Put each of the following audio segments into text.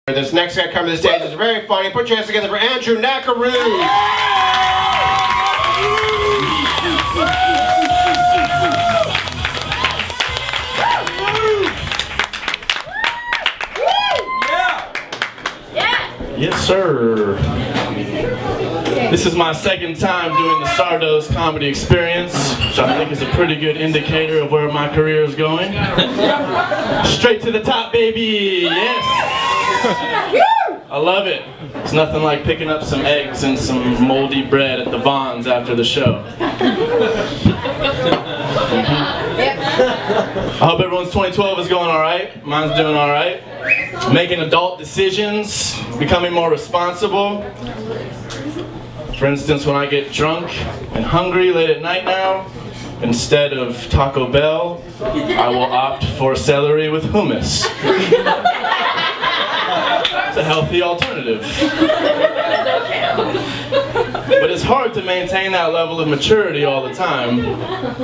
This next guy coming to the stage is very funny. Put your hands together for Andrew Nakaru. Yes, sir. This is my second time doing the Sardo's comedy experience, which I think is a pretty good indicator of where my career is going. Straight to the top, baby! Yes! I love it. It's nothing like picking up some eggs and some moldy bread at the Vons after the show. I hope everyone's 2012 is going alright. Mine's doing alright. Making adult decisions, becoming more responsible. For instance, when I get drunk and hungry late at night now, instead of Taco Bell, I will opt for celery with hummus. It's a healthy alternative. But it's hard to maintain that level of maturity all the time.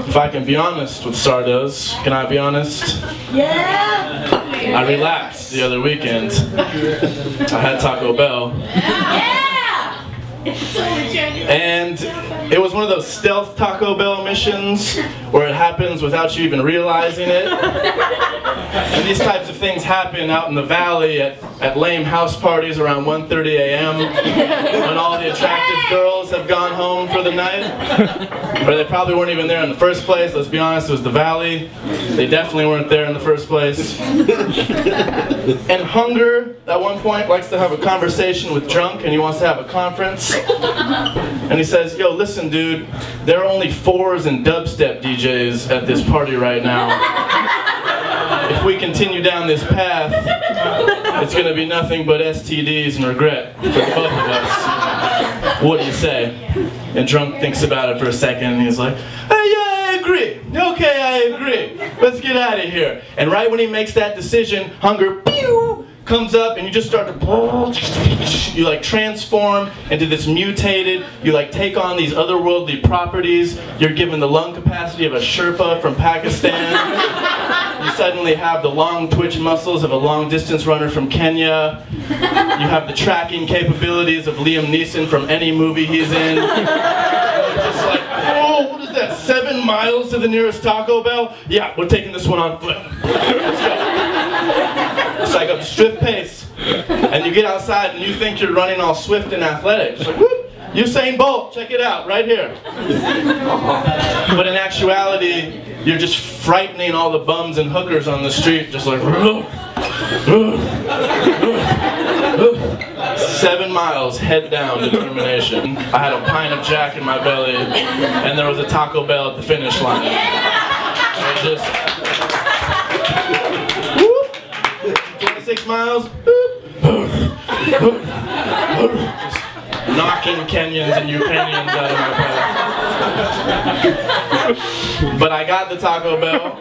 If I can be honest with Sardo's, can I be honest? Yeah! I relapsed the other weekend. I had Taco Bell. Yeah! And it was one of those stealth Taco Bell missions where it happens without you even realizing it. And these types of things happen out in the valley at lame house parties around 1:30 a.m. when all the attractive girls have gone home for the night. Or they probably weren't even there in the first place. Let's be honest, it was the valley. They definitely weren't there in the first place. And Hunger, at one point, likes to have a conversation with Drunk, and he wants to have a conference. And he says, yo, listen, dude, there are only 4s and dubstep DJs at this party right now. If we continue down this path, it's going to be nothing but STDs and regret for both of us. What do you say? And Drunk thinks about it for a second, and he's like, hey, yeah, I agree. Okay, I agree. Let's get out of here. And right when he makes that decision, Hunger, pew, comes up, and you just start to, you like transform into this mutated, you like take on these otherworldly properties. You're given the lung capacity of a Sherpa from Pakistan. You suddenly have the long twitch muscles of a long distance runner from Kenya. You have the tracking capabilities of Liam Neeson from any movie he's in. You're just like, oh, what is that, 7 miles to the nearest Taco Bell? Yeah, we're taking this one on foot. Let's go. It's like a swift pace. And you get outside and you think you're running all swift and athletic. It's like, whoop, Usain Bolt, check it out, right here. But in actuality, you're just frightening all the bums and hookers on the street, just like, 7 miles, head down, determination. I had a pint of Jack in my belly, and there was a Taco Bell at the finish line. And just, 26 miles, just knocking Kenyans and Ukrainians out of my path. But I got the Taco Bell,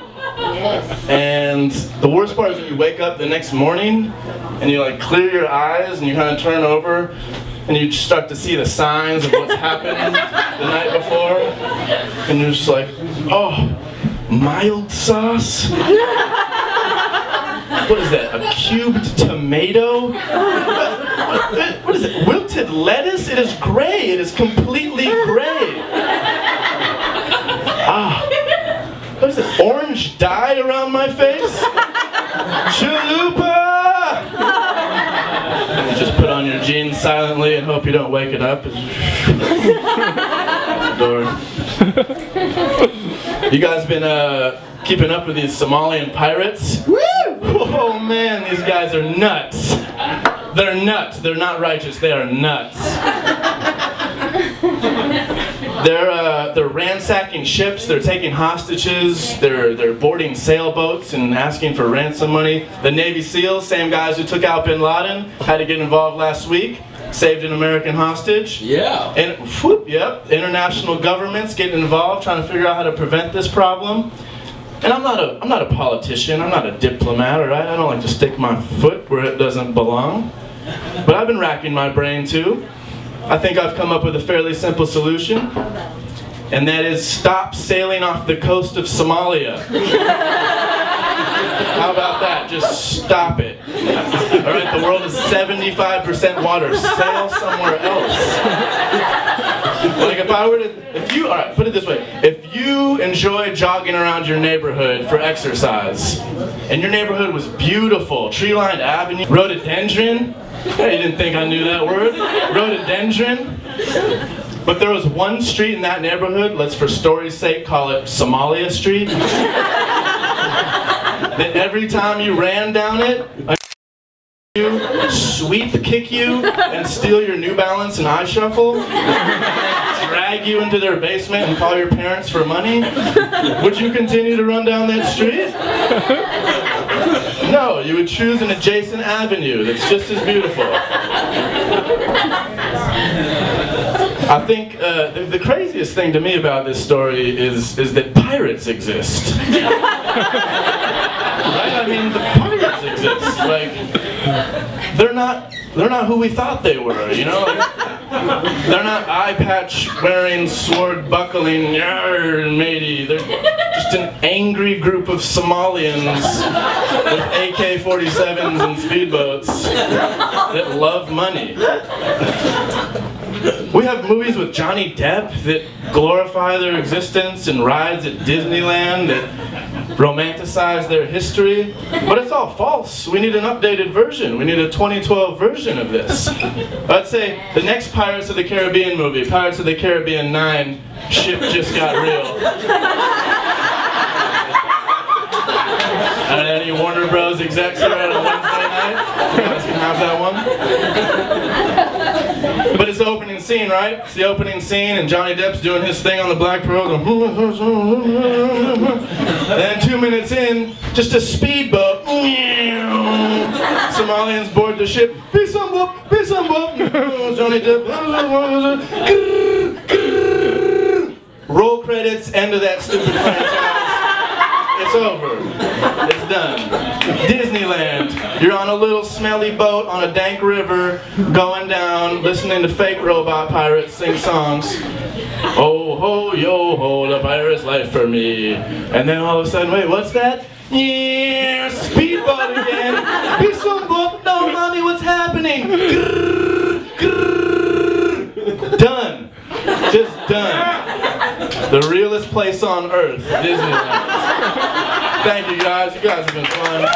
and the worst part is when you wake up the next morning and you like clear your eyes and you kind of turn over and you start to see the signs of what's happened the night before, and you're just like, oh, mild sauce? What is that, a cubed tomato? What is it, wilted lettuce? It is gray, it is completely gray. Ah, what is it, orange dye around my face? Chalupa! And you just put on your jeans silently and hope you don't wake it up. Door. You guys been keeping up with these Somalian pirates? Woo! Oh man, these guys are nuts. They're nuts. They're not righteous. They are nuts. They're ransacking ships. They're taking hostages. They're boarding sailboats and asking for ransom money. The Navy SEALs, same guys who took out Bin Laden, had to get involved last week. Saved an American hostage. Yeah. And whoop, yep. International governments getting involved, trying to figure out how to prevent this problem. And I'm not a politician. I'm not a diplomat, all right? I don't like to stick my foot where it doesn't belong. But I've been racking my brain too. I think I've come up with a fairly simple solution, and that is stop sailing off the coast of Somalia. How about that? Just stop it. All right, the world is 75% water. Sail somewhere else. Like if I were to, all right, put it this way. If you enjoy jogging around your neighborhood for exercise, and your neighborhood was beautiful, tree-lined avenue, rhododendron, hey, you didn't think I knew that word? Rhododendron. But there was one street in that neighborhood, let's for story's sake call it Somalia Street, that every time you ran down it, you sweep kick you and steal your New Balance and eye shuffle, drag you into their basement and call your parents for money, would you continue to run down that street? No, you would choose an adjacent avenue that's just as beautiful. I think the craziest thing to me about this story is that pirates exist. Right? I mean, the pirates exist. Like, they're not who we thought they were, you know? Like, they're not eye patch wearing, sword buckling, yarr, matey. They're just an angry group of Somalians with AK-47s and speedboats that love money. We have movies with Johnny Depp that glorify their existence and rides at Disneyland that romanticize their history, but it's all false. We need an updated version. We need a 2012 version of this. I'd say the next Pirates of the Caribbean movie, Pirates of the Caribbean 9, ship just got real. And any Warner Bros. Execs here on a Wednesday night? You guys can have that one. But it's the opening scene, right? It's the opening scene, and Johnny Depp's doing his thing on the Black Pearl. And then 2 minutes in, just a speedboat. Somalians board the ship. Peace and whoop, peace and whoop. Johnny Depp. Roll credits, end of that stupid franchise. It's over. It's done. Disneyland. You're on a little smelly boat on a dank river, going down, listening to fake robot pirates sing songs. Oh ho, yo ho, the pirate's life for me. And then all of a sudden, wait, what's that? Yeah, speedboat again. Be some boat. No, mommy, what's happening? Grrr, grrr. Done. Just done. The realest place on earth, Disneyland. Thank you guys. You guys have been fun.